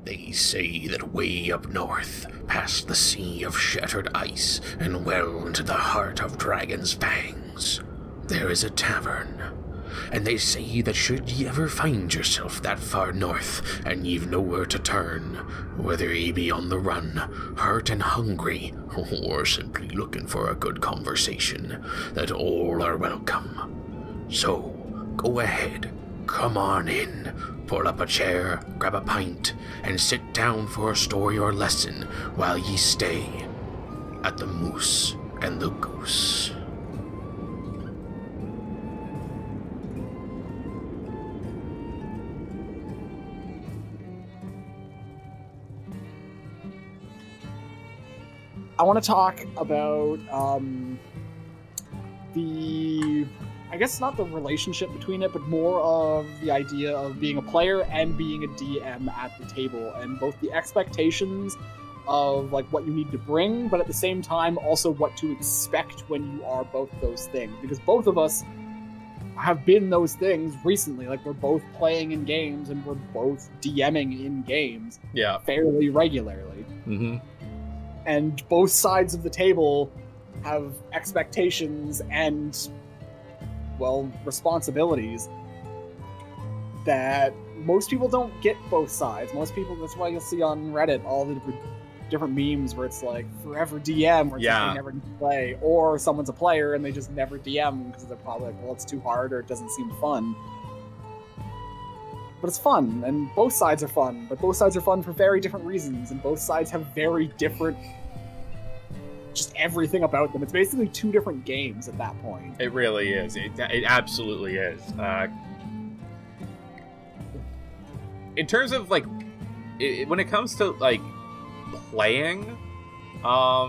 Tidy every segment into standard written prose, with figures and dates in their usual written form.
They say that way up north, past the sea of shattered ice and well into the heart of Dragon's Fangs, there is a tavern. And they say that should ye ever find yourself that far north and ye've nowhere to turn, whether ye be on the run, hurt and hungry, or simply looking for a good conversation, that all are welcome. So, go ahead, come on in, pull up a chair, grab a pint, and sit down for a story or lesson while ye stay at the Moose and the Goose. I want to talk about I guess not the relationship between it, but more of the idea of being a player and being a DM at the table, and both the expectations of like what you need to bring, but at the same time also what to expect when you are both those things. Because both of us have been those things recently. Like, we're both playing in games and we're both DMing in games fairly regularly. Mm-hmm. And both sides of the table have expectations and, well, responsibilities that most people don't get both sides. Most people, that's why you'll see on Reddit all the different memes where it's like, forever DM, where it's like they never need to play, or someone's a player and they just never DM because they're probably like, well, it's too hard or it doesn't seem fun. But it's fun, and both sides are fun, but both sides are fun for very different reasons, and both sides have very different, just everything about them. It's basically two different games at that point. It really is. It absolutely is. In terms of, like, when it comes to, like, playing, a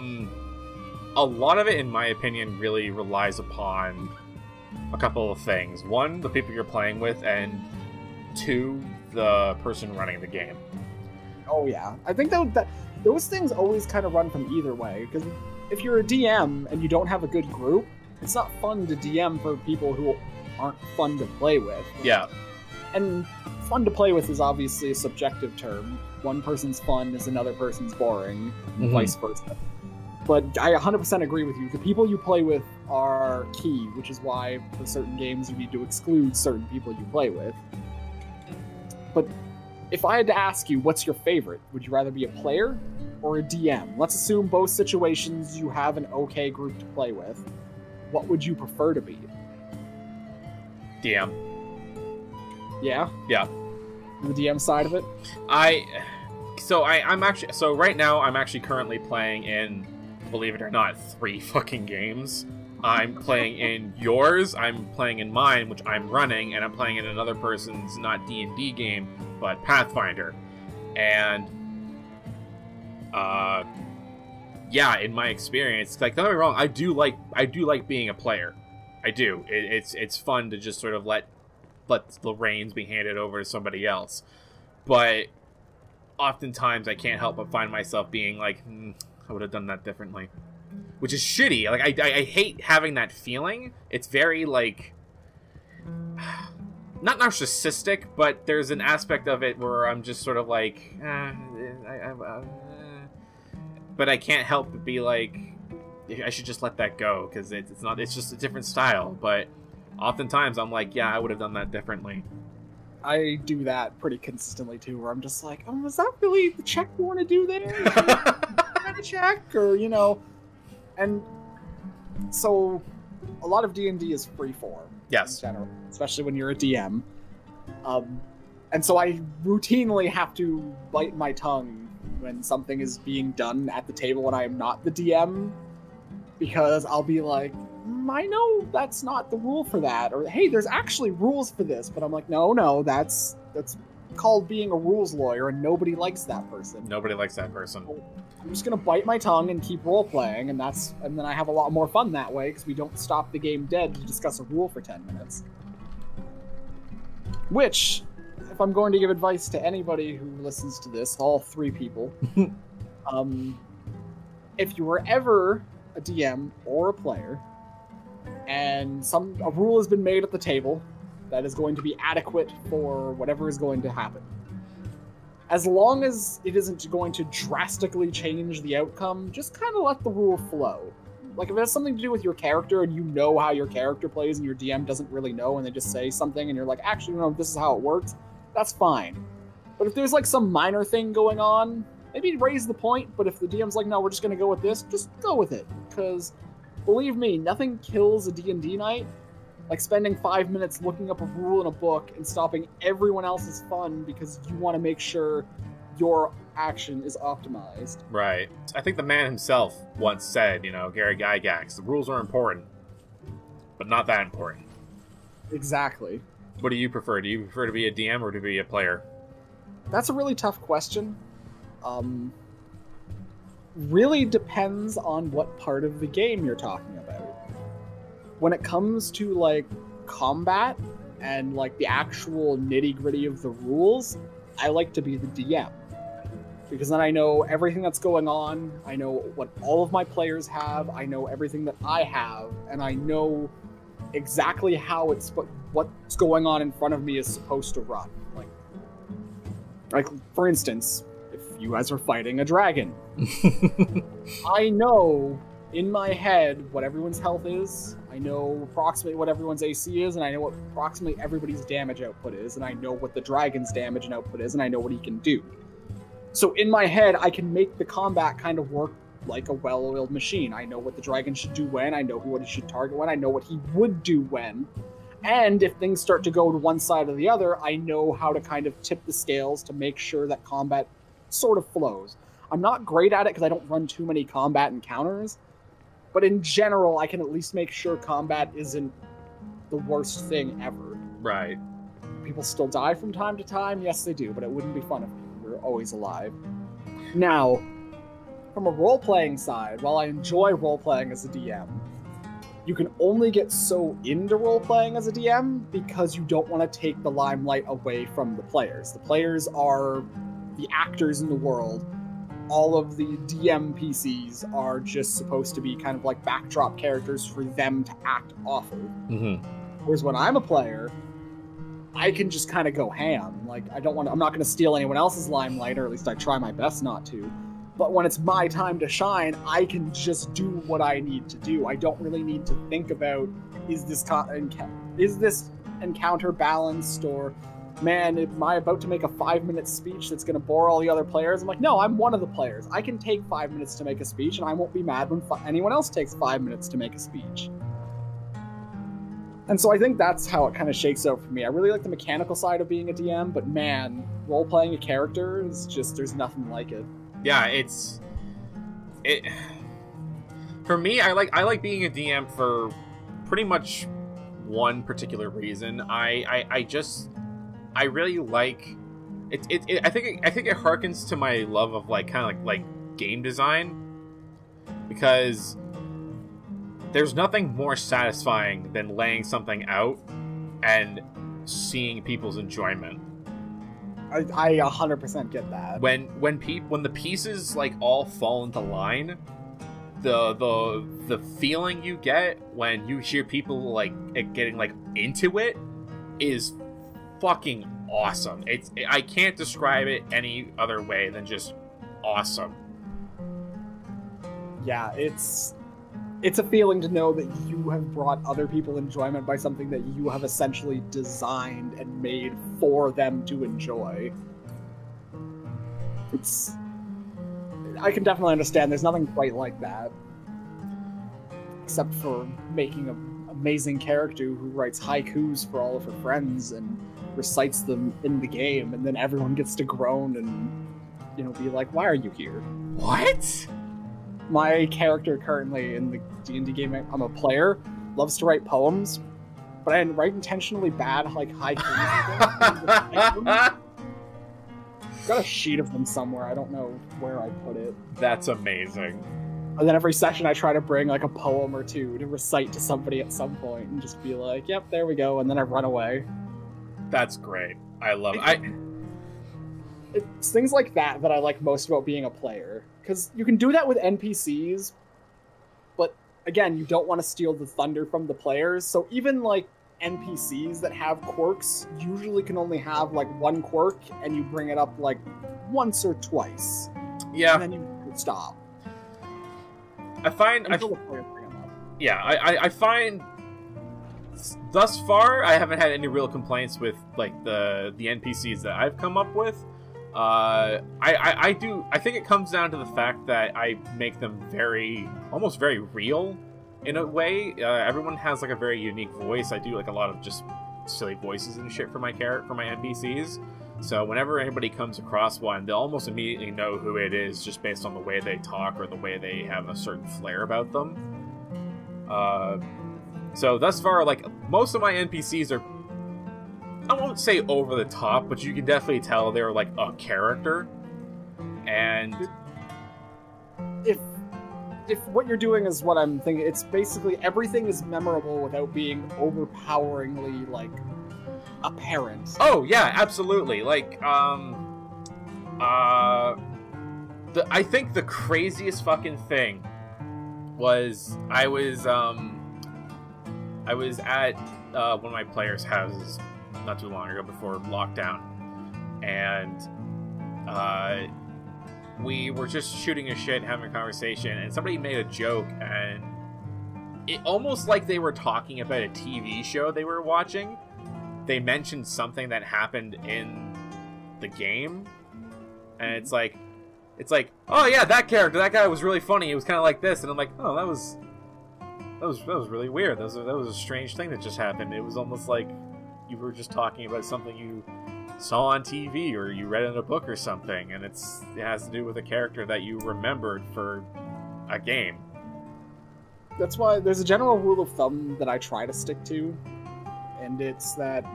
lot of it, in my opinion, really relies upon a couple of things. One, the people you're playing with, and two, the person running the game. Oh yeah, I think that those things always kind of run from either way, because if you're a DM and you don't have a good group, it's not fun to DM for people who aren't fun to play with. Yeah. And fun to play with is obviously a subjective term. One person's fun is another person's boring, and vice versa. But I 100% agree with you. The people you play with are key, which is why for certain games you need to exclude certain people you play with. But if I had to ask you, what's your favorite? Would you rather be a player or a DM? Let's assume both situations you have an okay group to play with. What would you prefer to be? DM. Yeah? Yeah. The DM side of it? So right now I'm actually currently playing in, believe it or not, 3 fucking games. I'm playing in yours, I'm playing in mine, which I'm running, and I'm playing in another person's not D&D game, but Pathfinder. And yeah, in my experience, like, don't get me wrong, I do like being a player. I do. It's fun to just sort of let the reins be handed over to somebody else. But oftentimes I can't help but find myself being like, I would have done that differently. Which is shitty. Like, I hate having that feeling. It's very, like, not narcissistic, but there's an aspect of it where I'm just sort of like, but I can't help but be like, I should just let that go, because it's just a different style. But oftentimes I'm like, yeah, I would have done that differently. I do that pretty consistently too, where I'm just like, oh, is that really the check you want to do there? Kind of check, or, you know. And so a lot of D&D is freeform. Yes. In general, especially when you're a DM. And so I routinely have to bite my tongue when something is being done at the table when I am not the DM, because I'll be like, I know that's not the rule for that, or hey, there's actually rules for this, but I'm like, no, that's called being a rules lawyer, and nobody likes that person. Nobody likes that person. I'm just gonna bite my tongue and keep role playing, and then I have a lot more fun that way, because we don't stop the game dead to discuss a rule for 10 minutes. Which, if I'm going to give advice to anybody who listens to this, all 3 people, if you were ever a DM or a player, and a rule has been made at the table that is going to be adequate for whatever is going to happen, as long as it isn't going to drastically change the outcome, just kind of let the rule flow. Like, if it has something to do with your character and you know how your character plays and your DM doesn't really know and they just say something and you're like, actually, no, this is how it works, that's fine. But if there's, like, some minor thing going on, maybe raise the point, but if the DM's like, no, we're just going to go with this, just go with it. Because, believe me, nothing kills a D&D night like spending 5 minutes looking up a rule in a book and stopping everyone else's fun because you want to make sure your action is optimized. Right. I think the man himself once said, Gary Gygax, the rules are important, but not that important. Exactly. What do you prefer? Do you prefer to be a DM or to be a player? That's a really tough question. Really depends on what part of the game you're talking about. When it comes to, like, combat and, like, the actual nitty-gritty of the rules, I like to be the DM. Because then I know everything that's going on, I know what all of my players have, I know everything that I have, and I know exactly how what's going on in front of me is supposed to run. Like for instance, if you guys are fighting a dragon, I know in my head what everyone's health is, I know approximately what everyone's AC is, and I know what approximately everybody's damage output is, and I know what the dragon's damage and output is, and I know what he can do. So in my head, I can make the combat kind of work like a well-oiled machine. I know what the dragon should do when, I know what he should target when, I know what he would do when. And if things start to go to one side or the other, I know how to kind of tip the scales to make sure that combat sort of flows. I'm not great at it because I don't run too many combat encounters, but in general, I can at least make sure combat isn't the worst thing ever. Right. People still die from time to time, yes they do, but it wouldn't be fun if we were always alive. Now, from a role-playing side, while I enjoy role-playing as a DM, you can only get so into role-playing as a DM because you don't want to take the limelight away from the players. The players are the actors in the world. All of the DM PCs are just supposed to be kind of like backdrop characters for them to act off of. Mm-hmm. Whereas when I'm a player, I can just kind of go ham. Like, I'm not going to steal anyone else's limelight, or at least I try my best not to. But when it's my time to shine, I can just do what I need to do. I don't really need to think about, is this encounter balanced, or, man, am I about to make a 5-minute speech that's going to bore all the other players? I'm like, no, I'm one of the players. I can take 5 minutes to make a speech, and I won't be mad when anyone else takes 5 minutes to make a speech. And so I think that's how it kind of shakes out for me. I really like the mechanical side of being a DM, but man, role-playing a character is just, there's nothing like it. Yeah, for me, I like being a DM for pretty much one particular reason. I really like it. I think it harkens to my love of like kind of like game design, because there's nothing more satisfying than laying something out and seeing people's enjoyment. I 100% get that. When the pieces like all fall into line, the feeling you get when you hear people like getting like into it is fucking awesome. I can't describe it any other way than just awesome. Yeah, it's a feeling to know that you have brought other people enjoyment by something that you have essentially designed and made for them to enjoy. I can definitely understand. There's nothing quite like that. Except for making an amazing character who writes haikus for all of her friends and recites them in the game, and then everyone gets to groan and, be like, why are you here? What? My character currently in the D&D game I'm a player loves to write poems, but I write intentionally bad, like, haikus. Got a sheet of them somewhere. I don't know where I put it. That's amazing. And then every session I try to bring, like, a poem or two to recite to somebody at some point and just be like, yep, there we go, and then I run away. That's great. I love it. It's things like that I like most about being a player. Because you can do that with NPCs, but again, you don't want to steal the thunder from the players. So even like NPCs that have quirks usually can only have like one quirk, and you bring it up like once or twice. Yeah. And then you stop. I find... Until the players bring them up. Yeah, I find... Thus far, I haven't had any real complaints with, like, the NPCs that I've come up with. I think it comes down to the fact that I make them almost very real in a way. Everyone has like a very unique voice. I do like a lot of just silly voices and shit for my NPCs. So whenever anybody comes across one, they'll almost immediately know who it is just based on the way they talk or the way they have a certain flair about them. So thus far, like, most of my NPCs are, I won't say over the top, but you can definitely tell they're like a character. And if what you're doing is what I'm thinking, it's basically everything is memorable without being overpoweringly like apparent. Oh yeah, absolutely. Like I think the craziest fucking thing was I was at one of my players' houses not too long ago before lockdown, and we were just shooting a shit, having a conversation, and somebody made a joke, and it almost like they were talking about a TV show they were watching. They mentioned something that happened in the game, and it's like, oh yeah, that character, that guy was really funny. He was kind of like this, and I'm like, oh, that was really weird. That was a strange thing that just happened. It was almost like you were just talking about something you saw on TV or you read in a book or something, and it has to do with a character that you remembered for a game. That's why there's a general rule of thumb that I try to stick to, and it's that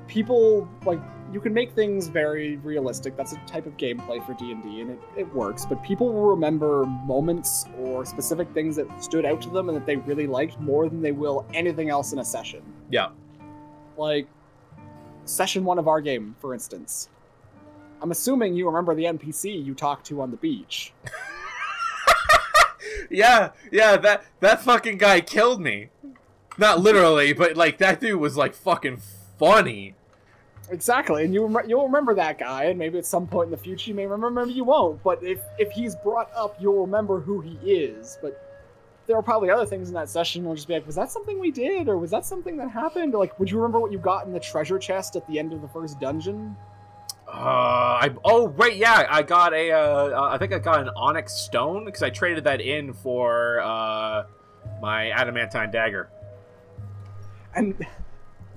people, like, you can make things very realistic. That's a type of gameplay for D&D, and it works, but people will remember moments or specific things that stood out to them and that they really liked more than they will anything else in a session. Yeah. Like, Session 1 of our game, for instance. I'm assuming you remember the NPC you talked to on the beach. yeah, that fucking guy killed me. Not literally, but, like, that dude was, like, fucking funny. Exactly, and you'll remember that guy, and maybe at some point in the future you may remember, maybe you won't, but if he's brought up, you'll remember who he is. But there are probably other things in that session where just be like, was that something we did, or was that something that happened? Or, like, would you remember what you got in the treasure chest at the end of the first dungeon? Right, yeah, I got I think I got an onyx stone, because I traded that in for, my adamantine dagger. And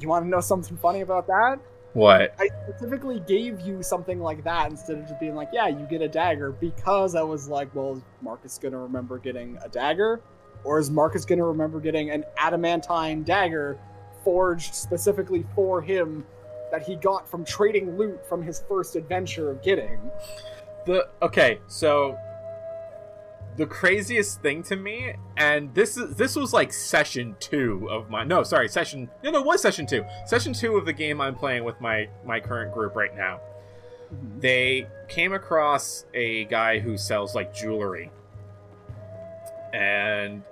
you want to know something funny about that? What? I specifically gave you something like that instead of just being like, yeah, you get a dagger, because I was like, well, is Marcus going to remember getting a dagger? Or is Marcus going to remember getting an adamantine dagger forged specifically for him that he got from trading loot from his first adventure of getting? Okay, so the craziest thing to me, and this was like session 2 of my... No, sorry, session... No, it was session 2. Session 2 of the game I'm playing with my current group right now. Mm-hmm. They came across a guy who sells, like, jewelry. And,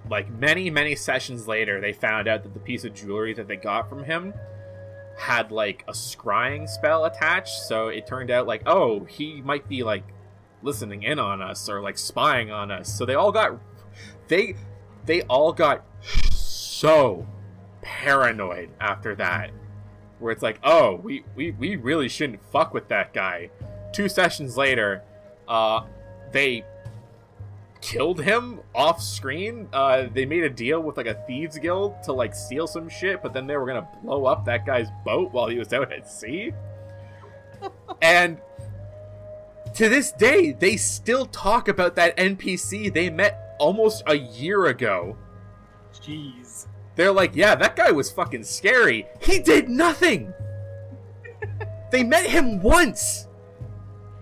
like, many sessions later, they found out that the piece of jewelry that they got from him had, like, a scrying spell attached. So it turned out, like, oh, he might be, like, listening in on us or like spying on us. So they all got so paranoid after that, where it's like, oh, we really shouldn't fuck with that guy. 2 sessions later, they killed him off screen. They made a deal with like a thieves guild to like steal some shit, but then they were gonna blow up that guy's boat while he was out at sea. And to this day, they still talk about that NPC they met almost a year ago. Jeez. They're like, yeah, that guy was fucking scary. He did nothing! They met him once!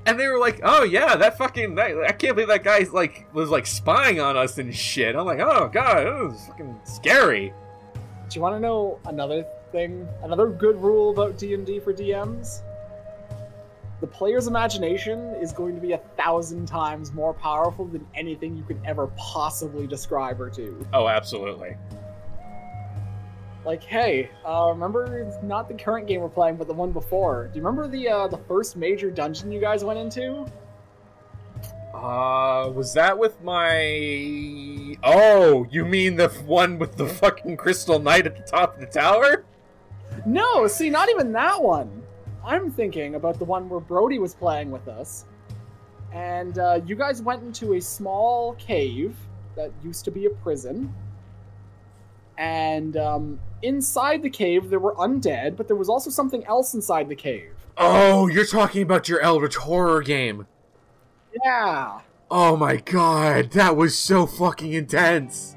And they were like, oh yeah, I can't believe that guy was spying on us and shit. I'm like, oh god, that was fucking scary. Do you want to know another thing? Another good rule about D&D for DMs? The player's imagination is going to be 1,000 times more powerful than anything you could ever possibly describe or do. Oh, absolutely. Like, hey, remember not the current game we're playing, but the one before. Do you remember the first major dungeon you guys went into? Was that with my... Oh, you mean the one with the fucking Crystal Knight at the top of the tower? No, see, not even that one. I'm thinking about the one where Brody was playing with us. And you guys went into a small cave that used to be a prison. And inside the cave, there were undead, but there was also something else inside the cave. Oh, you're talking about your Eldritch Horror game. Yeah. Oh my god, that was so fucking intense.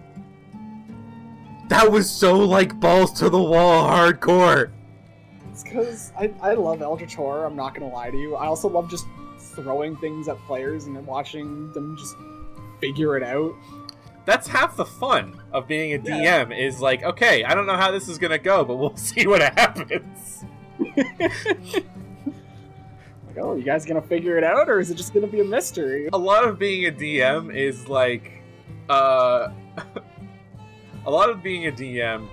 That was so, like, balls to the wall hardcore. It's because I love Eldritch Horror, I'm not gonna lie to you. I also love just throwing things at players and then watching them just figure it out. That's half the fun of being a DM, is like, okay, I don't know how this is gonna go, but we'll see what happens. Like, oh, you guys gonna figure it out, or is it just gonna be a mystery? A lot of being a DM is like, a lot of being a DM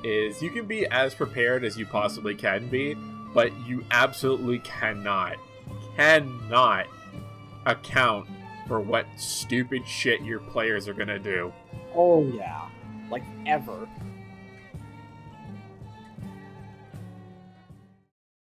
is you can be as prepared as you possibly can be, but you absolutely cannot account for what stupid shit your players are gonna do. Oh yeah, like ever.